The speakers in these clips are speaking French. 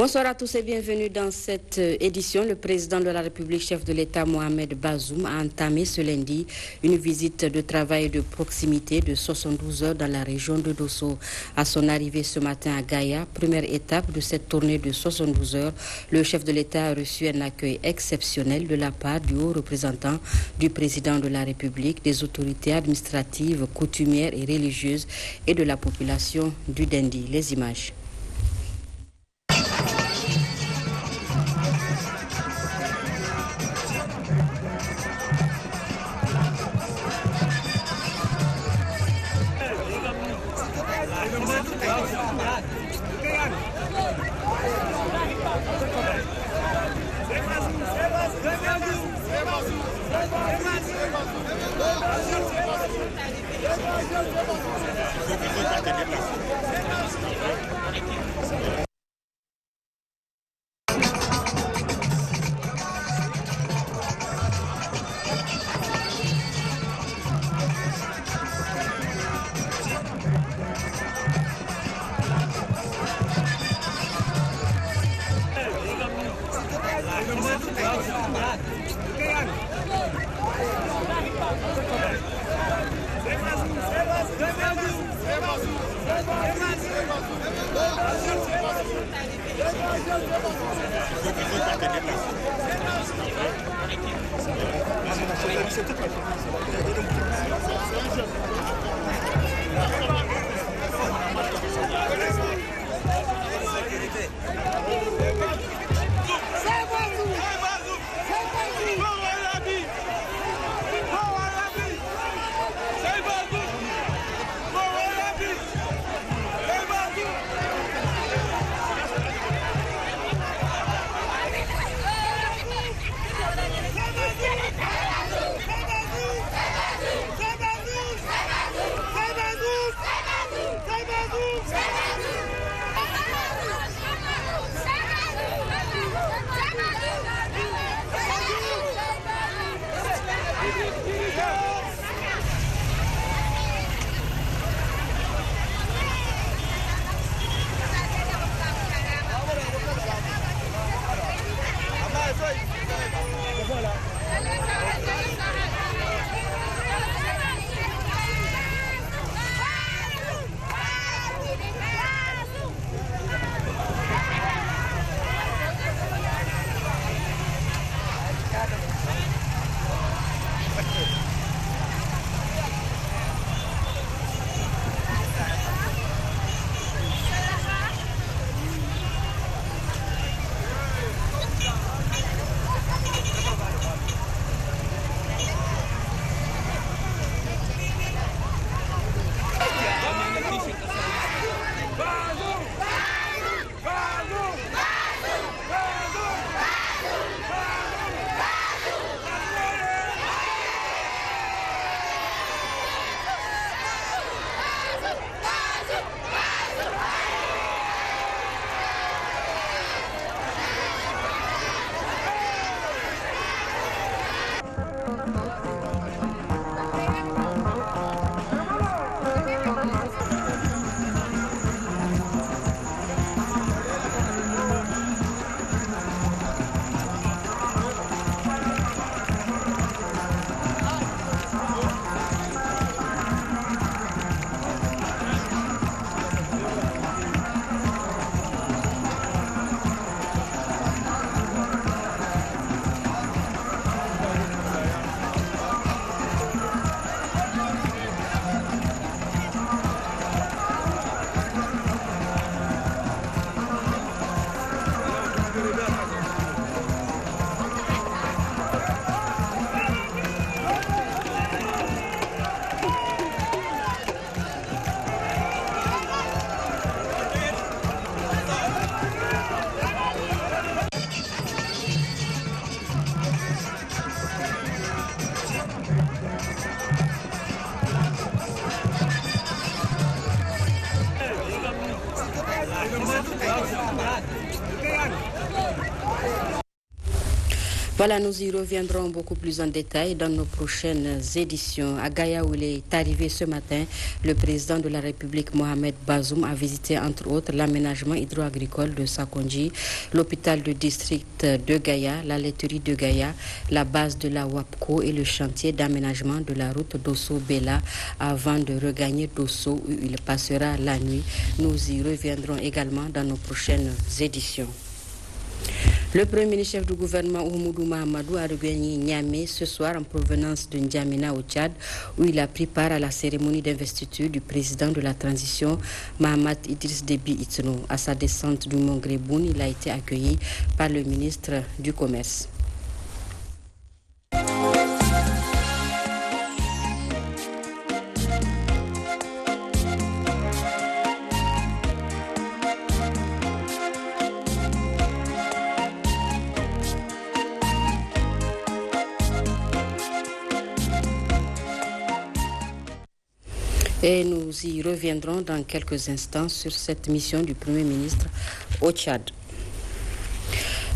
Bonsoir à tous et bienvenue dans cette édition. Le président de la République, chef de l'État Mohamed Bazoum, a entamé ce lundi une visite de travail de proximité de 72 heures dans la région de Dosso. À son arrivée ce matin à Gaïa, première étape de cette tournée de 72 heures, le chef de l'État a reçu un accueil exceptionnel de la part du haut représentant du président de la République, des autorités administratives, coutumières et religieuses et de la population du Dendi. Les images. Voilà, nous y reviendrons beaucoup plus en détail dans nos prochaines éditions. À Gaïa, où il est arrivé ce matin, le président de la République, Mohamed Bazoum, a visité entre autres l'aménagement hydro-agricole de Sakonji, l'hôpital de district de Gaïa, la laiterie de Gaïa, la base de la WAPCO et le chantier d'aménagement de la route Dosso-Bela avant de regagner Dosso où il passera la nuit. Nous y reviendrons également dans nos prochaines éditions. Le premier ministre-chef du gouvernement, Oumoudou Mahamadou, a regagné Niamey ce soir en provenance de N'Djamena au Tchad, où il a pris part à la cérémonie d'investiture du président de la transition, Mahamat Idriss Déby Itno. À sa descente du Mont Gréboun, il a été accueilli par le ministre du Commerce. Et nous y reviendrons dans quelques instants sur cette mission du Premier ministre au Tchad.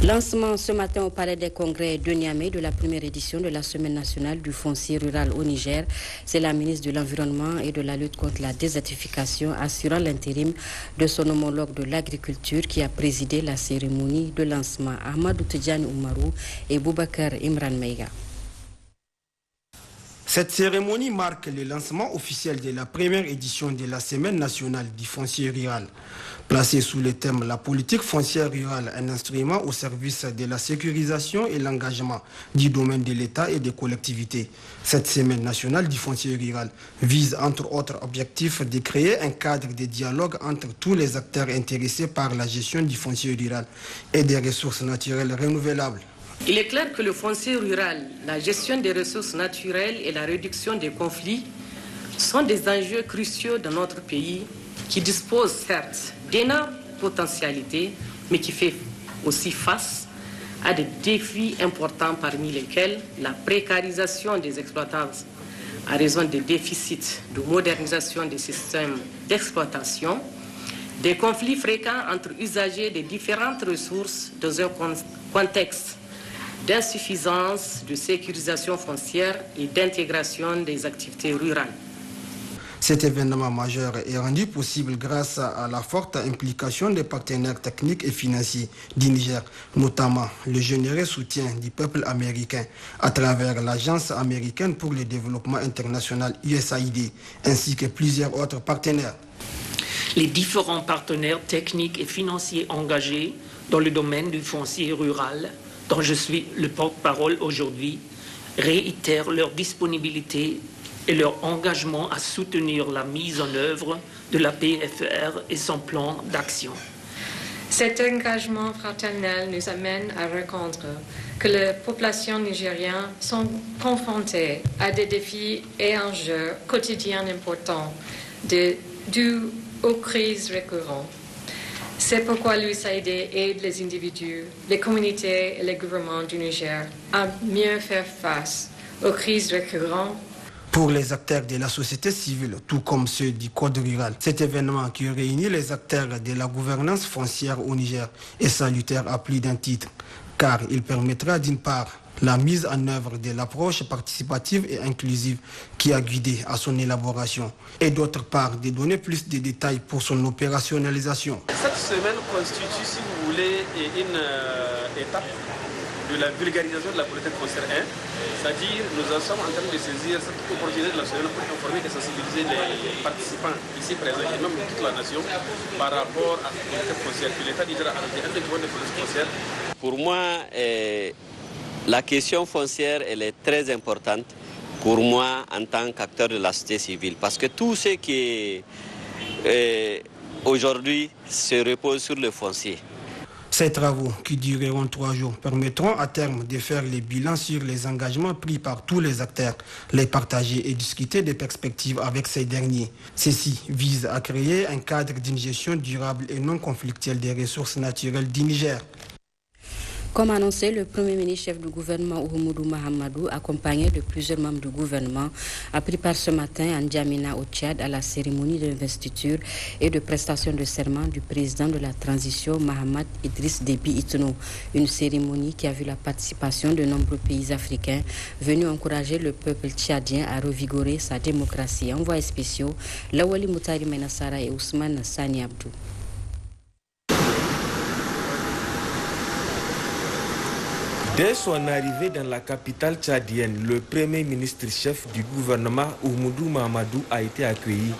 Lancement ce matin au Palais des Congrès de Niamey de la première édition de la Semaine nationale du foncier rural au Niger. C'est la ministre de l'Environnement et de la lutte contre la désertification assurant l'intérim de son homologue de l'agriculture qui a présidé la cérémonie de lancement. Ahmadou Tidjani Oumarou et Boubacar Imran Meiga. Cette cérémonie marque le lancement officiel de la première édition de la Semaine nationale du foncier rural. Placée sous le thème « La politique foncière rurale, un instrument au service de la sécurisation et l'engagement du domaine de l'État et des collectivités ». Cette Semaine nationale du foncier rural vise entre autres objectifs de créer un cadre de dialogue entre tous les acteurs intéressés par la gestion du foncier rural et des ressources naturelles renouvelables. Il est clair que le foncier rural, la gestion des ressources naturelles et la réduction des conflits sont des enjeux cruciaux dans notre pays qui dispose certes d'énormes potentialités, mais qui fait aussi face à des défis importants parmi lesquels la précarisation des exploitants à raison des déficits de modernisation des systèmes d'exploitation, des conflits fréquents entre usagers des différentes ressources dans un contexte d'insuffisance de sécurisation foncière et d'intégration des activités rurales. Cet événement majeur est rendu possible grâce à la forte implication des partenaires techniques et financiers du Niger, notamment le généreux soutien du peuple américain à travers l'Agence américaine pour le développement international USAID, ainsi que plusieurs autres partenaires. Les différents partenaires techniques et financiers engagés dans le domaine du foncier rural, dont je suis le porte-parole aujourd'hui, réitèrent leur disponibilité et leur engagement à soutenir la mise en œuvre de la PFR et son plan d'action. Cet engagement fraternel nous amène à reconnaître que les populations nigériennes sont confrontées à des défis et enjeux quotidiens importants dus aux crises récurrentes. C'est pourquoi l'USAID aide les individus, les communautés et les gouvernements du Niger à mieux faire face aux crises récurrentes. Pour les acteurs de la société civile, tout comme ceux du Code rural, cet événement qui réunit les acteurs de la gouvernance foncière au Niger est salutaire à plus d'un titre, car il permettra d'une part la mise en œuvre de l'approche participative et inclusive qui a guidé à son élaboration, et d'autre part de donner plus de détails pour son opérationnalisation. Cette semaine constitue, si vous voulez, une étape de la vulgarisation de la politique foncière 1, c'est-à-dire nous sommes en train de saisir cette opportunité de la semaine pour informer et sensibiliser les participants ici présents et même toute la nation par rapport à la politique foncière que l'État déjà a arrêté un document de politique foncière. Pour moi, la question foncière, elle est très importante pour moi en tant qu'acteur de la société civile, parce que tout ce qui est aujourd'hui se repose sur le foncier. Ces travaux, qui dureront 3 jours, permettront à terme de faire les bilans sur les engagements pris par tous les acteurs, les partager et discuter des perspectives avec ces derniers. Ceci vise à créer un cadre d'une gestion durable et non conflictuelle des ressources naturelles du Niger. Comme annoncé, le Premier ministre chef du gouvernement Oumoudou Mahamadou, accompagné de plusieurs membres du gouvernement, a pris part ce matin à N'Djamena au Tchad à la cérémonie d'investiture et de prestation de serment du président de la transition Mahamat Idriss Déby Itno. Une cérémonie qui a vu la participation de nombreux pays africains venus encourager le peuple tchadien à revigorer sa démocratie. Envoyés spéciaux, Lawali Moutari Menassara et Ousmane Sani Abdou. Dès son arrivée dans la capitale tchadienne, le premier ministre chef du gouvernement Oumoudou Mahamadou a été accueilli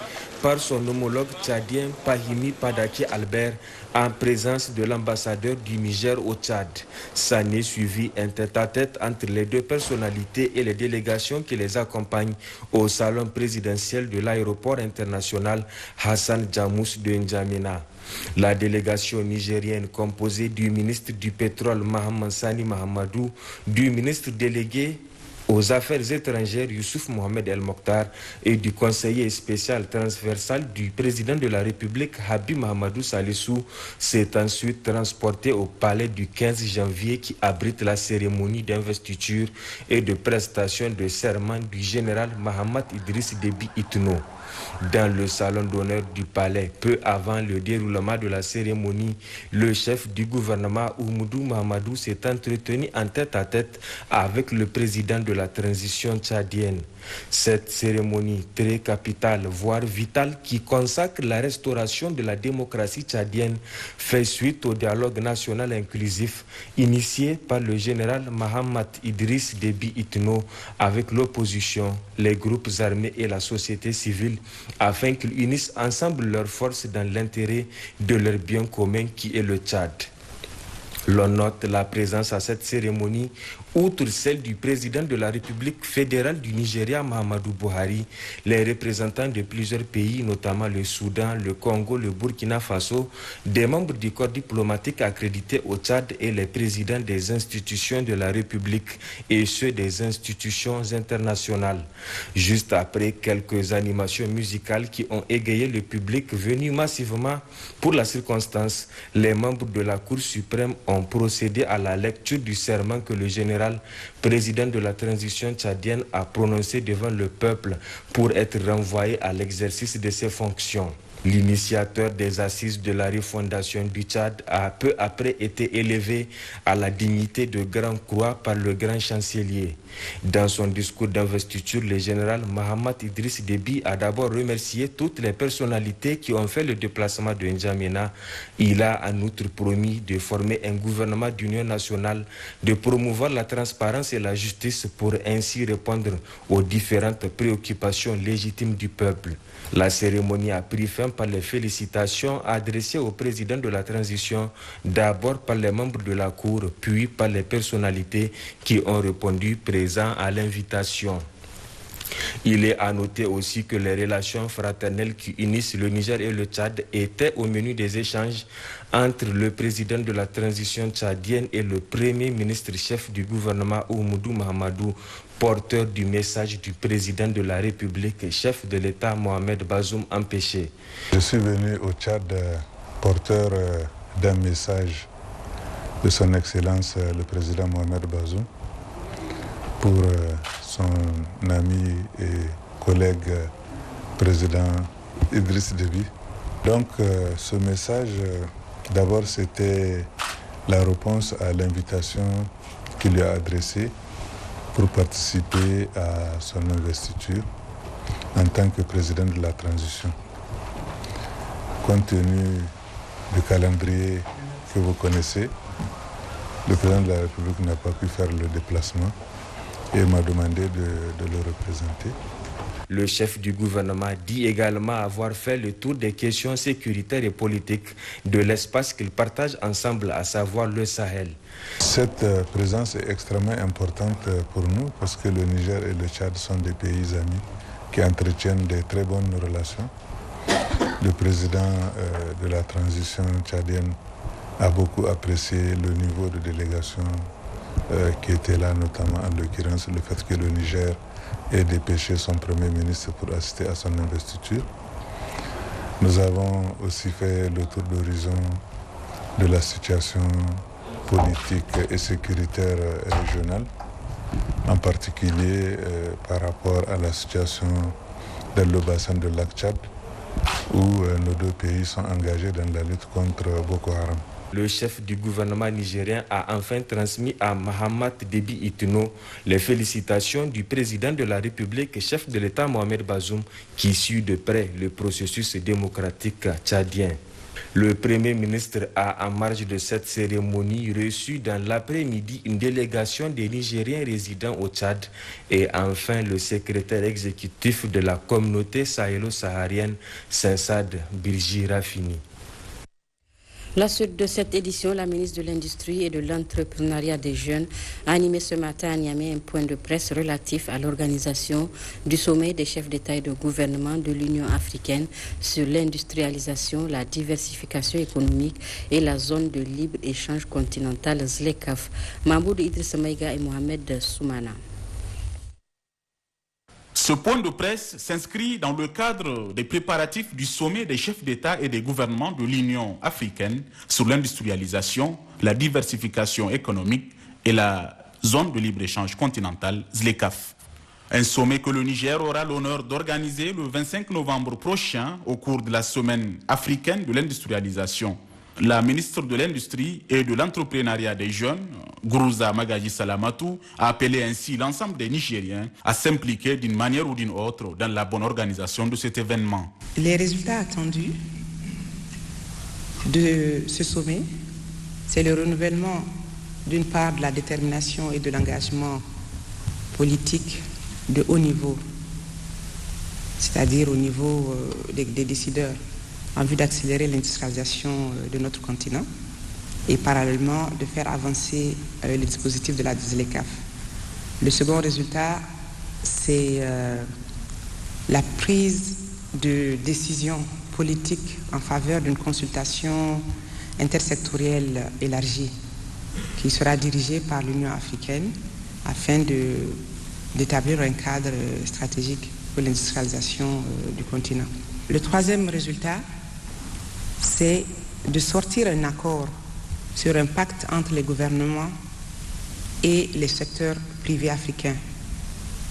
par son homologue tchadien Pahimi Padaki Albert en présence de l'ambassadeur du Niger au Tchad. S'en est suivi un tête-à-tête entre les deux personnalités et les délégations qui les accompagnent au salon présidentiel de l'aéroport international Hassan Djamous de N'Djamena. La délégation nigérienne composée du ministre du pétrole Mahaman Sani Mahamadou, du ministre délégué aux affaires étrangères Youssouf Mohamed El Mokhtar et du conseiller spécial transversal du président de la République Habib Mahamadou Salissou s'est ensuite transporté au palais du 15 janvier qui abrite la cérémonie d'investiture et de prestation de serment du général Mahamat Idriss Déby Itno. Dans le salon d'honneur du palais, peu avant le déroulement de la cérémonie, le chef du gouvernement Oumoudou Mahamadou s'est entretenu en tête-à-tête avec le président de la transition tchadienne. Cette cérémonie très capitale, voire vitale, qui consacre la restauration de la démocratie tchadienne, fait suite au dialogue national inclusif initié par le général Mahamat Idriss Déby Itno avec l'opposition, les groupes armés et la société civile, afin qu'ils unissent ensemble leurs forces dans l'intérêt de leur bien commun qui est le Tchad. L'on note la présence à cette cérémonie, outre celle du président de la République fédérale du Nigeria, Mahamadou Buhari, les représentants de plusieurs pays, notamment le Soudan, le Congo, le Burkina Faso, des membres du corps diplomatique accrédités au Tchad et les présidents des institutions de la République et ceux des institutions internationales. Juste après quelques animations musicales qui ont égayé le public venu massivement pour la circonstance, les membres de la Cour suprême ont procédé à la lecture du serment que le général président de la transition tchadienne a prononcé devant le peuple pour être renvoyé à l'exercice de ses fonctions. L'initiateur des assises de la refondation du Tchad a peu après été élevé à la dignité de Grand Croix par le grand chancelier. Dans son discours d'investiture, le général Mahamat Idriss Déby a d'abord remercié toutes les personnalités qui ont fait le déplacement de N'Djamena. Il a en outre promis de former un gouvernement d'union nationale, de promouvoir la transparence et la justice pour ainsi répondre aux différentes préoccupations légitimes du peuple. La cérémonie a pris fin par les félicitations adressées au président de la transition, d'abord par les membres de la Cour, puis par les personnalités qui ont répondu présents à l'invitation. Il est à noter aussi que les relations fraternelles qui unissent le Niger et le Tchad étaient au menu des échanges entre le président de la transition tchadienne et le premier ministre chef du gouvernement Oumoudou Mahamadou, porteur du message du président de la République, chef de l'État Mohamed Bazoum empêché. Je suis venu au Tchad porteur d'un message de son Excellence le président Mohamed Bazoum pour son ami et collègue président Idriss Déby. Donc ce message, d'abord c'était la réponse à l'invitation qu'il lui a adressée pour participer à son investiture en tant que président de la transition. Compte tenu du calendrier que vous connaissez, le président de la République n'a pas pu faire le déplacement et m'a demandé de le représenter. Le chef du gouvernement dit également avoir fait le tour des questions sécuritaires et politiques de l'espace qu'ils partagent ensemble, à savoir le Sahel. Cette présence est extrêmement importante pour nous parce que le Niger et le Tchad sont des pays amis qui entretiennent de très bonnes relations. Le président de la transition tchadienne a beaucoup apprécié le niveau de délégation qui était là, notamment en l'occurrence le fait que le Niger ait dépêché son premier ministre pour assister à son investiture. Nous avons aussi fait le tour d'horizon de la situation politique et sécuritaire régionale, en particulier par rapport à la situation dans le bassin de lac Tchad, où nos deux pays sont engagés dans la lutte contre Boko Haram. Le chef du gouvernement nigérien a enfin transmis à Mahamat Déby Itno les félicitations du président de la République et chef de l'État Mohamed Bazoum qui suit de près le processus démocratique tchadien. Le Premier ministre a, en marge de cette cérémonie, reçu dans l'après-midi une délégation des Nigériens résidant au Tchad et enfin le secrétaire exécutif de la communauté sahélo-saharienne, Sinsad Birji Rafini. La suite de cette édition, la ministre de l'Industrie et de l'Entrepreneuriat des Jeunes a animé ce matin à Niamey un point de presse relatif à l'organisation du sommet des chefs d'État et de gouvernement de l'Union africaine sur l'industrialisation, la diversification économique et la zone de libre-échange continentale ZLECAf. Mahmoud Idrissa Maïga et Mohamed Soumana. Ce point de presse s'inscrit dans le cadre des préparatifs du sommet des chefs d'État et des gouvernements de l'Union africaine sur l'industrialisation, la diversification économique et la zone de libre-échange continentale ZLECAf. Un sommet que le Niger aura l'honneur d'organiser le 25 novembre prochain au cours de la semaine africaine de l'industrialisation. La ministre de l'Industrie et de l'Entrepreneuriat des Jeunes, Gourouza Magaji Salamatou, a appelé ainsi l'ensemble des Nigériens à s'impliquer d'une manière ou d'une autre dans la bonne organisation de cet événement. Les résultats attendus de ce sommet, c'est le renouvellement d'une part de la détermination et de l'engagement politique de haut niveau, c'est-à-dire au niveau des décideurs, en vue d'accélérer l'industrialisation de notre continent et parallèlement de faire avancer les dispositifs de la ZLECAf. Le second résultat, c'est la prise de décision politique en faveur d'une consultation intersectorielle élargie qui sera dirigée par l'Union africaine afin d'établir un cadre stratégique pour l'industrialisation du continent. Le troisième résultat, c'est de sortir un accord sur un pacte entre les gouvernements et les secteurs privés africains,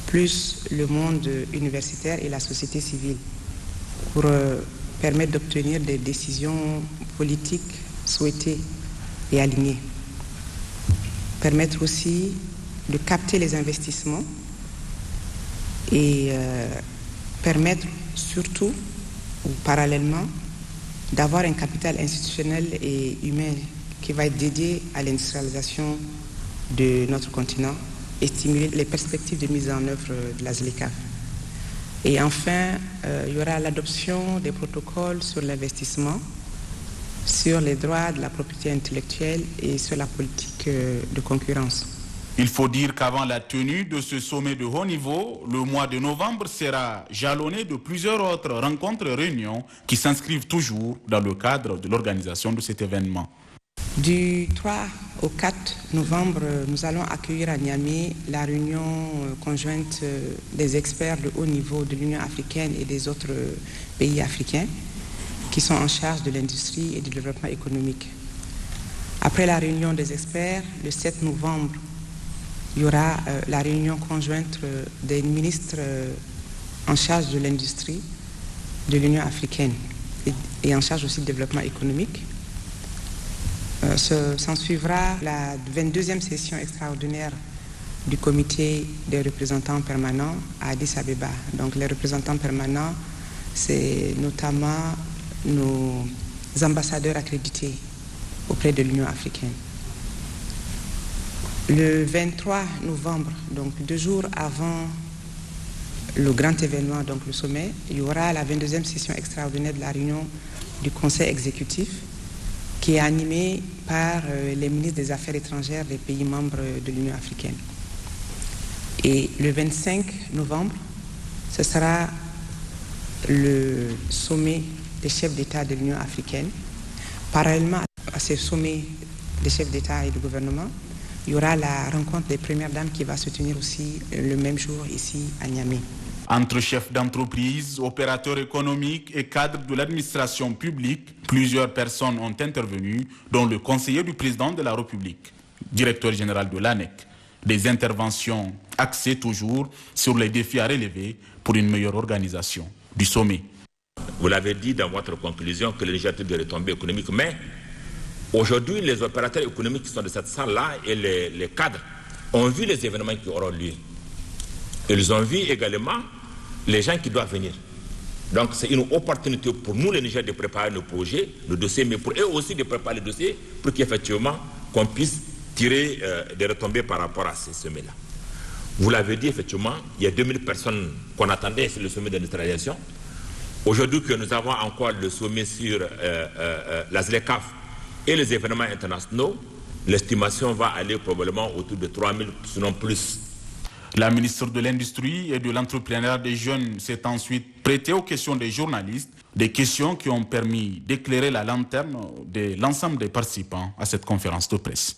plus le monde universitaire et la société civile, pour permettre d'obtenir des décisions politiques souhaitées et alignées. Permettre aussi de capter les investissements et permettre surtout, ou parallèlement, d'avoir un capital institutionnel et humain qui va être dédié à l'industrialisation de notre continent et stimuler les perspectives de mise en œuvre de la ZLECAf. Et enfin, il y aura l'adoption des protocoles sur l'investissement, sur les droits de la propriété intellectuelle et sur la politique de concurrence. Il faut dire qu'avant la tenue de ce sommet de haut niveau, le mois de novembre sera jalonné de plusieurs autres rencontres et réunions qui s'inscrivent toujours dans le cadre de l'organisation de cet événement. Du 3 au 4 novembre, nous allons accueillir à Niamey la réunion conjointe des experts de haut niveau de l'Union africaine et des autres pays africains qui sont en charge de l'industrie et du développement économique. Après la réunion des experts, le 7 novembre, il y aura la réunion conjointe des ministres en charge de l'industrie de l'Union africaine et en charge aussi du développement économique. S'en suivra la 22e session extraordinaire du comité des représentants permanents à Addis Abeba. Donc les représentants permanents, c'est notamment nos ambassadeurs accrédités auprès de l'Union africaine. Le 23 novembre, donc 2 jours avant le grand événement, donc le sommet, il y aura la 22e session extraordinaire de la réunion du Conseil exécutif qui est animée par les ministres des Affaires étrangères des pays membres de l'Union africaine. Et le 25 novembre, ce sera le sommet des chefs d'État de l'Union africaine. Parallèlement à ce sommet des chefs d'État et de gouvernement, il y aura la rencontre des premières dames qui va se tenir aussi le même jour ici à Niamey. Entre chefs d'entreprise, opérateurs économiques et cadres de l'administration publique, plusieurs personnes ont intervenu, dont le conseiller du président de la République, directeur général de l'ANEC. Des interventions axées toujours sur les défis à relever pour une meilleure organisation du sommet. Vous l'avez dit dans votre conclusion que le Niger a des retombées économiques, mais aujourd'hui, les opérateurs économiques qui sont de cette salle-là et les cadres ont vu les événements qui auront lieu. Ils ont vu également les gens qui doivent venir. Donc c'est une opportunité pour nous, les Niger, de préparer nos projets, nos dossiers, mais pour eux aussi de préparer les dossiers pour qu'effectivement qu'on puisse tirer des retombées par rapport à ces sommets-là. Vous l'avez dit, effectivement, il y a 2000 personnes qu'on attendait sur le sommet d'industrialisation. Aujourd'hui que nous avons encore le sommet sur la ZLECAf et les événements internationaux, l'estimation va aller probablement autour de 3000, sinon plus. La ministre de l'Industrie et de l'Entrepreneuriat des Jeunes s'est ensuite prêtée aux questions des journalistes, des questions qui ont permis d'éclairer la lanterne de l'ensemble des participants à cette conférence de presse.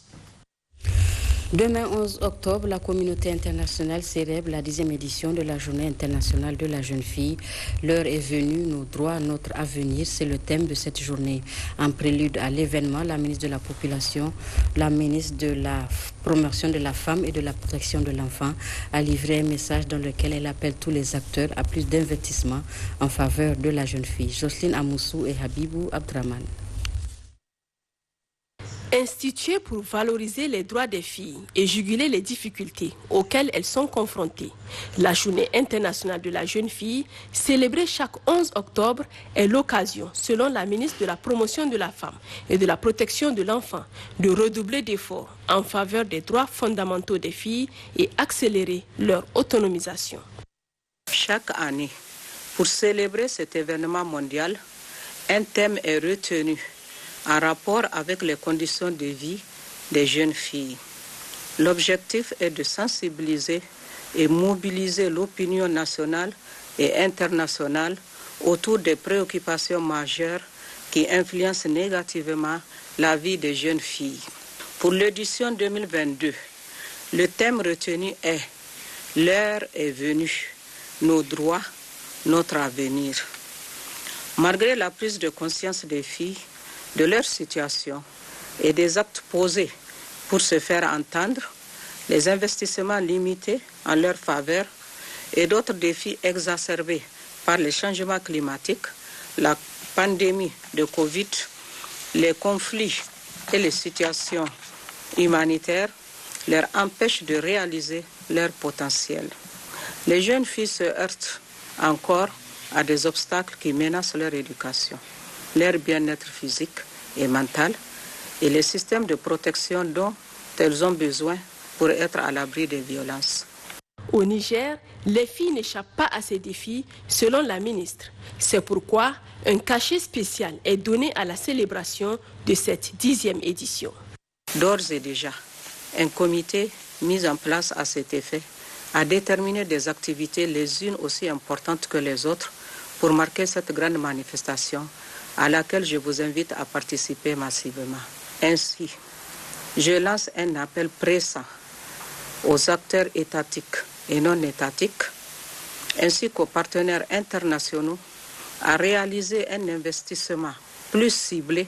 Demain 11 octobre, la communauté internationale célèbre la 10e édition de la Journée internationale de la jeune fille. L'heure est venue, nos droits, notre avenir, c'est le thème de cette journée. En prélude à l'événement, la ministre de la Population, la ministre de la Promotion de la Femme et de la Protection de l'Enfant a livré un message dans lequel elle appelle tous les acteurs à plus d'investissement en faveur de la jeune fille. Jocelyne Amoussou et Habibou Abdraman. Instituée pour valoriser les droits des filles et juguler les difficultés auxquelles elles sont confrontées, la Journée internationale de la jeune fille, célébrée chaque 11 octobre, est l'occasion, selon la ministre de la Promotion de la Femme et de la Protection de l'Enfant, de redoubler d'efforts en faveur des droits fondamentaux des filles et accélérer leur autonomisation. Chaque année, pour célébrer cet événement mondial, un thème est retenu en rapport avec les conditions de vie des jeunes filles. L'objectif est de sensibiliser et mobiliser l'opinion nationale et internationale autour des préoccupations majeures qui influencent négativement la vie des jeunes filles. Pour l'édition 2022, le thème retenu est « L'heure est venue, nos droits, notre avenir ». Malgré la prise de conscience des filles, de leur situation et des actes posés pour se faire entendre, les investissements limités en leur faveur et d'autres défis exacerbés par les changements climatiques, la pandémie de Covid, les conflits et les situations humanitaires leur empêchent de réaliser leur potentiel. Les jeunes filles se heurtent encore à des obstacles qui menacent leur éducation, leur bien-être physique et mental et les systèmes de protection dont elles ont besoin pour être à l'abri des violences. Au Niger, les filles n'échappent pas à ces défis, selon la ministre. C'est pourquoi un cachet spécial est donné à la célébration de cette 10e édition. D'ores et déjà, un comité mis en place à cet effet a déterminé des activités les unes aussi importantes que les autres pour marquer cette grande manifestation à laquelle je vous invite à participer massivement. Ainsi, je lance un appel pressant aux acteurs étatiques et non étatiques, ainsi qu'aux partenaires internationaux, à réaliser un investissement plus ciblé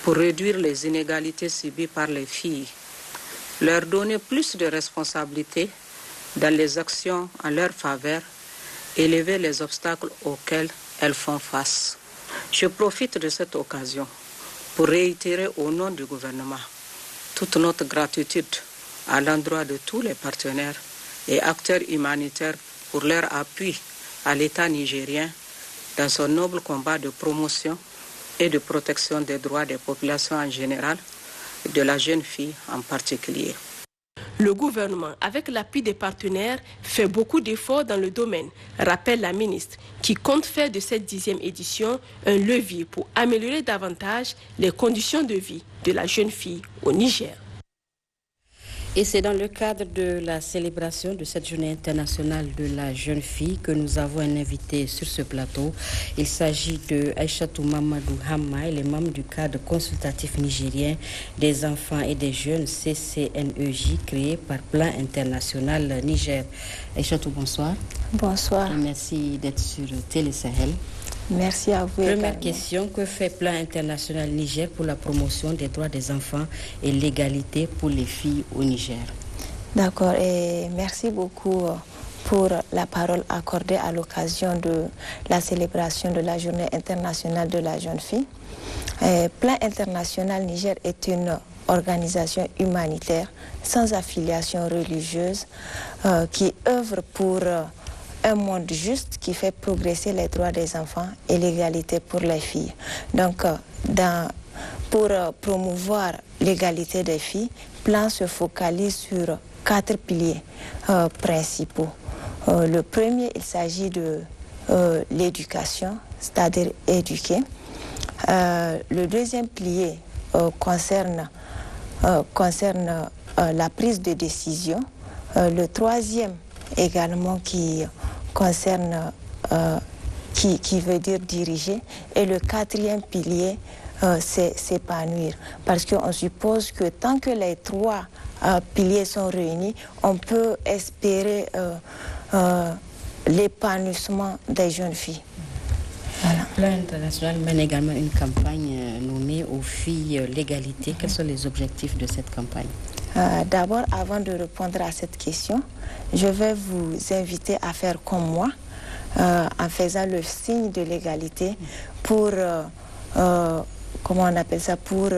pour réduire les inégalités subies par les filles, leur donner plus de responsabilités dans les actions en leur faveur, élever les obstacles auxquels elles font face. Je profite de cette occasion pour réitérer au nom du gouvernement toute notre gratitude à l'endroit de tous les partenaires et acteurs humanitaires pour leur appui à l'État nigérien dans son noble combat de promotion et de protection des droits des populations en général et de la jeune fille en particulier. Le gouvernement, avec l'appui des partenaires, fait beaucoup d'efforts dans le domaine, rappelle la ministre, qui compte faire de cette 10e édition un levier pour améliorer davantage les conditions de vie de la jeune fille au Niger. Et c'est dans le cadre de la célébration de cette journée internationale de la jeune fille que nous avons un invité sur ce plateau. Il s'agit de Aïchatou Mamadou Hamma, elle est membre du cadre consultatif nigérien des enfants et des jeunes CCNEJ créé par Plan International Niger. Aïchatou, bonsoir. Bonsoir. Et merci d'être sur Télé Sahel. Merci à vous. Première question, que fait Plan International Niger pour la promotion des droits des enfants et l'égalité pour les filles au Niger? D'accord, et merci beaucoup pour la parole accordée à l'occasion de la célébration de la Journée internationale de la jeune fille. Plan International Niger est une organisation humanitaire sans affiliation religieuse qui œuvre pour un monde juste qui fait progresser les droits des enfants et l'égalité pour les filles. Donc, pour promouvoir l'égalité des filles, Plan se focalise sur 4 piliers principaux. Le premier, il s'agit de l'éducation, c'est-à-dire éduquer. Le deuxième pilier concerne la prise de décision. Le troisième également qui concerne, qui veut dire diriger. Et le quatrième pilier, c'est s'épanouir. Parce qu'on suppose que tant que les 3 piliers sont réunis, on peut espérer l'épanouissement des jeunes filles. Voilà. Plan International mène également une campagne nommée aux filles l'égalité. Quels sont les objectifs de cette campagne? D'abord, avant de répondre à cette question, je vais vous inviter à faire comme moi, en faisant le signe de l'égalité pour, comment on appelle ça, pour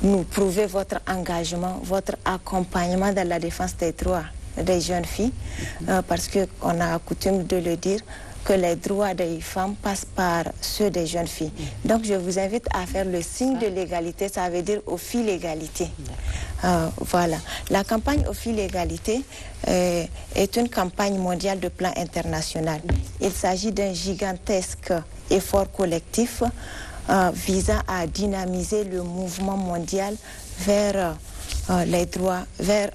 nous prouver votre engagement, votre accompagnement dans la défense des droits des jeunes filles, parce qu'on a coutume de le dire, que les droits des femmes passent par ceux des jeunes filles. Donc je vous invite à faire le signe de l'égalité, ça veut dire aux filles l'égalité. Voilà. La campagne aux filles l'égalité est une campagne mondiale de Plan International. Il s'agit d'un gigantesque effort collectif visant à dynamiser le mouvement mondial vers les droits,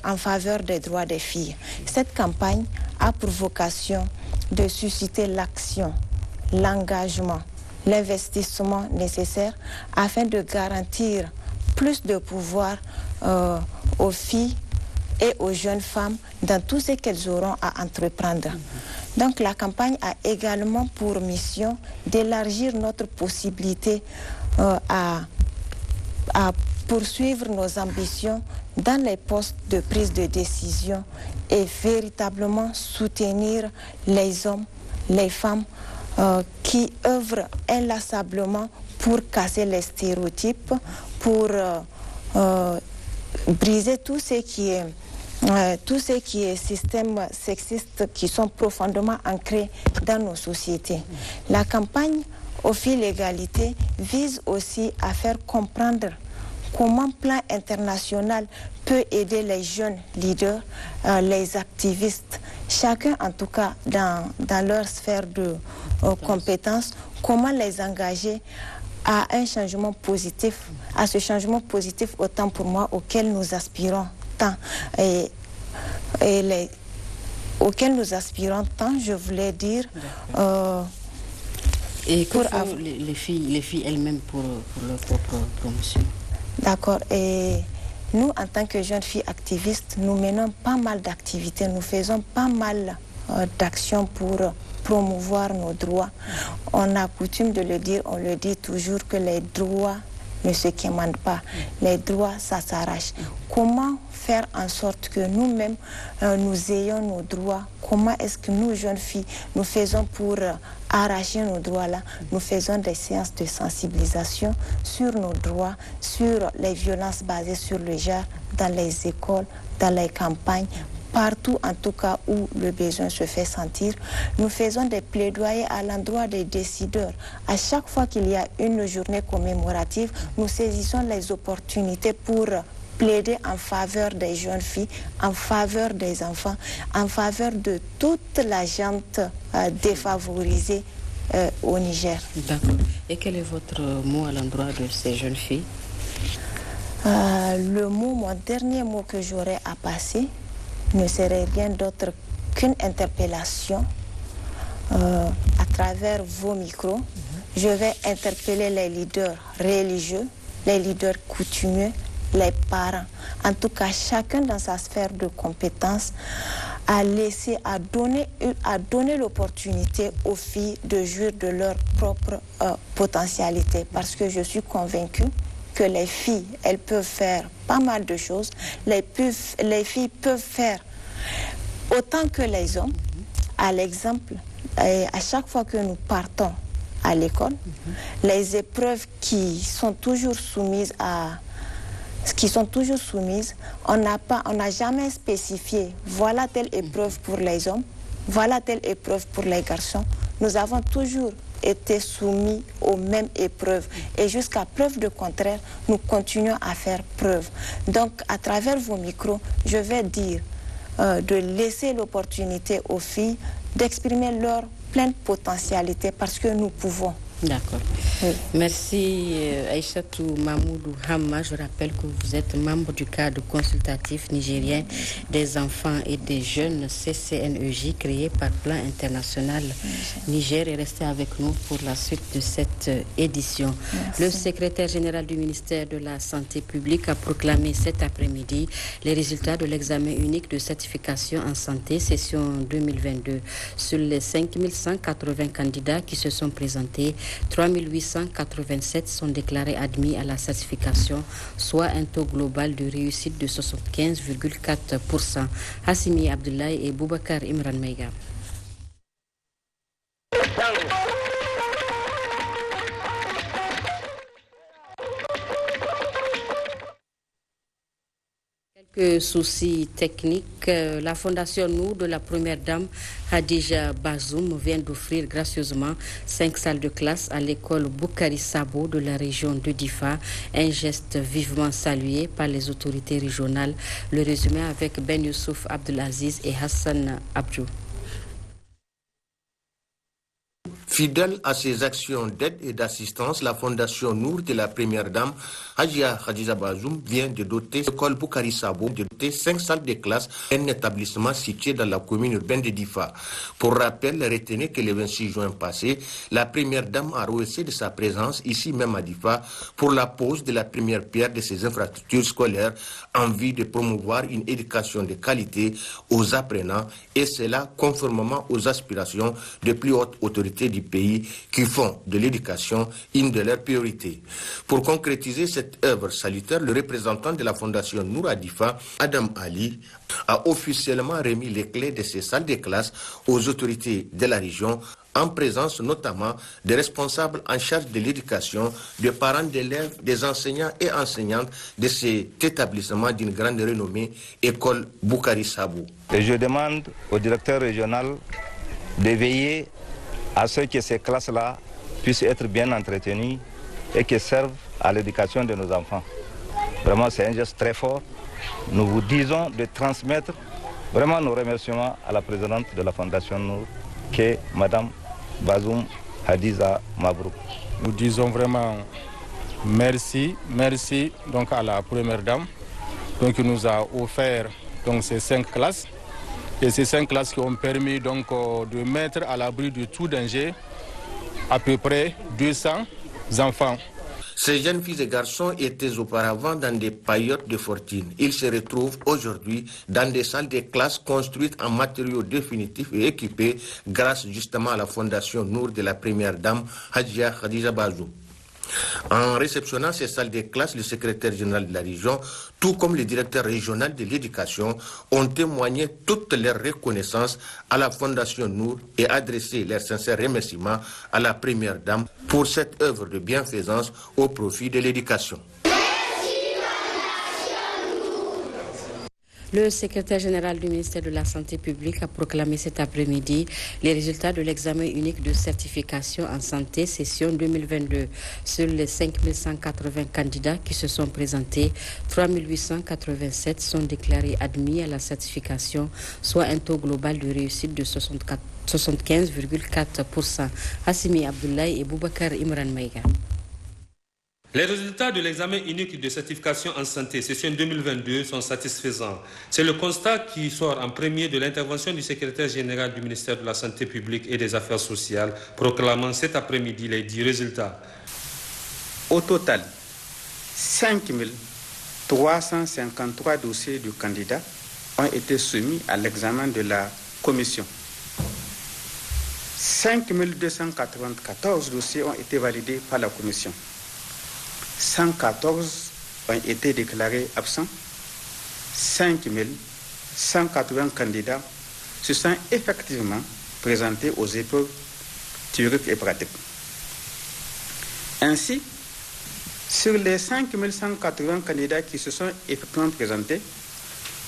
en faveur des droits des filles. Cette campagne a pour vocation de susciter l'action, l'engagement, l'investissement nécessaire afin de garantir plus de pouvoir aux filles et aux jeunes femmes dans tout ce qu'elles auront à entreprendre. Donc la campagne a également pour mission d'élargir notre possibilité à poursuivre nos ambitions dans les postes de prise de décision et véritablement soutenir les hommes, les femmes qui œuvrent inlassablement pour casser les stéréotypes, pour briser tout ce qui est système sexiste qui sont profondément ancrés dans nos sociétés. La campagne aux filles l'égalité vise aussi à faire comprendre comment Plan International peut aider les jeunes leaders, les activistes, chacun en tout cas dans leur sphère de compétences, comment les engager à un changement positif, à ce changement positif autant pour moi auquel nous aspirons tant. Auquel nous aspirons tant, je voulais dire... et que font les filles elles-mêmes pour leur propre promotion? D'accord. Et nous, en tant que jeunes filles activistes, nous menons pas mal d'activités, nous faisons pas mal d'actions pour promouvoir nos droits. On a coutume de le dire, on le dit toujours que les droits ne se commandent pas. Les droits, ça s'arrache. Comment faire en sorte que nous-mêmes, nous ayons nos droits? Comment est-ce que nous, jeunes filles, nous faisons pour arracher nos droits-là? Nous faisons des séances de sensibilisation sur nos droits, sur les violences basées sur le genre, dans les écoles, dans les campagnes, partout en tout cas où le besoin se fait sentir. Nous faisons des plaidoyers à l'endroit des décideurs. À chaque fois qu'il y a une journée commémorative, nous saisissons les opportunités pour plaider en faveur des jeunes filles, en faveur des enfants, en faveur de toute la gente défavorisée au Niger. D'accord. Et quel est votre mot à l'endroit de ces jeunes filles? Mon dernier mot que j'aurais à passer ne serait rien d'autre qu'une interpellation à travers vos micros. Je vais interpeller les leaders religieux, les leaders coutumiers, les parents, en tout cas chacun dans sa sphère de compétences, à donner l'opportunité aux filles de jouir de leur propre potentialité, parce que je suis convaincue que les filles, elles peuvent faire pas mal de choses. Les filles peuvent faire autant que les hommes. À l'exemple, à chaque fois que nous partons à l'école, les épreuves qui sont toujours soumises, on n'a jamais spécifié, voilà telle épreuve pour les hommes, voilà telle épreuve pour les garçons. Nous avons toujours été soumis aux mêmes épreuves. Et jusqu'à preuve de contraire, nous continuons à faire preuve. Donc, à travers vos micros, je vais dire de laisser l'opportunité aux filles d'exprimer leur pleine potentialité parce que nous pouvons. D'accord. Oui. Merci Aïchatou Mamoudou Hamma. Je rappelle que vous êtes membre du cadre consultatif nigérien des enfants et des jeunes CCNEJ créé par Plan International Niger et restez avec nous pour la suite de cette édition. Merci. Le secrétaire général du ministère de la Santé publique a proclamé cet après-midi les résultats de l'examen unique de certification en santé session 2022. Sur les 5180 candidats qui se sont présentés, 3887 sont déclarés admis à la certification, soit un taux global de réussite de 75,4%. Hassimi Abdoulaye et Boubacar Imran Meiga. Quelques soucis techniques. La Fondation Nour de la Première Dame Khadija Bazoum vient d'offrir gracieusement 5 salles de classe à l'école Boukari Sabo de la région de Difa. Un geste vivement salué par les autorités régionales. Le résumé avec Ben Youssouf Abdelaziz et Hassan Abdou. Fidèle à ses actions d'aide et d'assistance, la Fondation Nour de la Première Dame, Hadja Khadija Bazoum, vient de doter l'école Boukari Sabo de doter 5 salles de classe, un établissement situé dans la commune urbaine de Difa. Pour rappel, retenez que le 26 juin passé, la Première Dame a rehaussé de sa présence ici même à Difa pour la pose de la première pierre de ses infrastructures scolaires en vue de promouvoir une éducation de qualité aux apprenants et cela conformément aux aspirations de plus hautes autorités du pays qui font de l'éducation une de leurs priorités. Pour concrétiser cette œuvre salutaire, le représentant de la Fondation Nour à Difa, Adam Ali, a officiellement remis les clés de ces salles de classe aux autorités de la région en présence notamment des responsables en charge de l'éducation, des parents d'élèves, des enseignants et enseignantes de cet établissement d'une grande renommée, école Boukari Sabo. Et je demande au directeur régional de veiller à ce que ces classes-là puissent être bien entretenues et qui servent à l'éducation de nos enfants. Vraiment, c'est un geste très fort. Nous vous disons de transmettre vraiment nos remerciements à la présidente de la Fondation Nour, qui est Madame Bazoum Hadiza Mabrouk. Nous disons vraiment merci donc à la Première Dame qui nous a offert donc, ces 5 classes. Et ces 5 classes qui ont permis donc de mettre à l'abri de tout danger à peu près 200 enfants. Ces jeunes filles et garçons étaient auparavant dans des paillotes de fortune. Ils se retrouvent aujourd'hui dans des salles de classe construites en matériaux définitifs et équipés grâce justement à la Fondation Nour de la Première Dame Hadja Khadija Bazoum. En réceptionnant ces salles de classe, le secrétaire général de la région, tout comme le directeur régional de l'éducation, ont témoigné toute leur reconnaissance à la Fondation Nour et adressé leurs sincères remerciements à la Première Dame pour cette œuvre de bienfaisance au profit de l'éducation. Le secrétaire général du ministère de la Santé publique a proclamé cet après-midi les résultats de l'examen unique de certification en santé session 2022. Sur les 5180 candidats qui se sont présentés, 3887 sont déclarés admis à la certification, soit un taux global de réussite de 75,4%. Hassimi Abdoulaye et Boubacar Imran Maïga. Les résultats de l'examen unique de certification en santé session 2022 sont satisfaisants. C'est le constat qui sort en premier de l'intervention du secrétaire général du ministère de la Santé publique et des Affaires sociales, proclamant cet après-midi les 10 résultats. Au total, 5 353 dossiers du candidat ont été soumis à l'examen de la commission. 5 294 dossiers ont été validés par la commission. 114 ont été déclarés absents. 5 180 candidats se sont effectivement présentés aux épreuves théoriques et pratiques. Ainsi, sur les 5 180 candidats qui se sont effectivement présentés,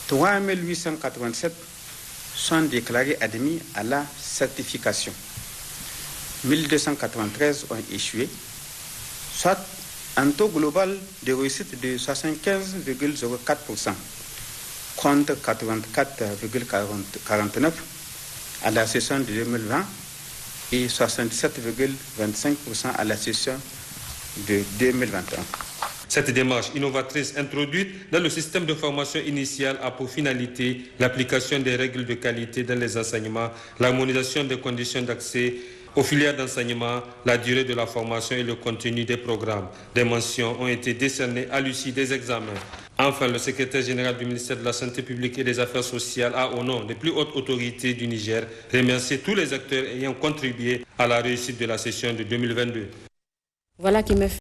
3 887 sont déclarés admis à la certification. 1293 ont échoué, soit un taux global de réussite de 75,04% contre 84,49% à la session de 2020 et 67,25% à la session de 2021. Cette démarche innovatrice introduite dans le système de formation initiale a pour finalité l'application des règles de qualité dans les enseignements, l'harmonisation des conditions d'accès aux filières d'enseignement, la durée de la formation et le contenu des programmes. Des mentions ont été décernées à l'issue des examens. Enfin, le secrétaire général du ministère de la Santé publique et des Affaires sociales a, au nom des plus hautes autorités du Niger, remercié tous les acteurs ayant contribué à la réussite de la session de 2022. Voilà qui me fait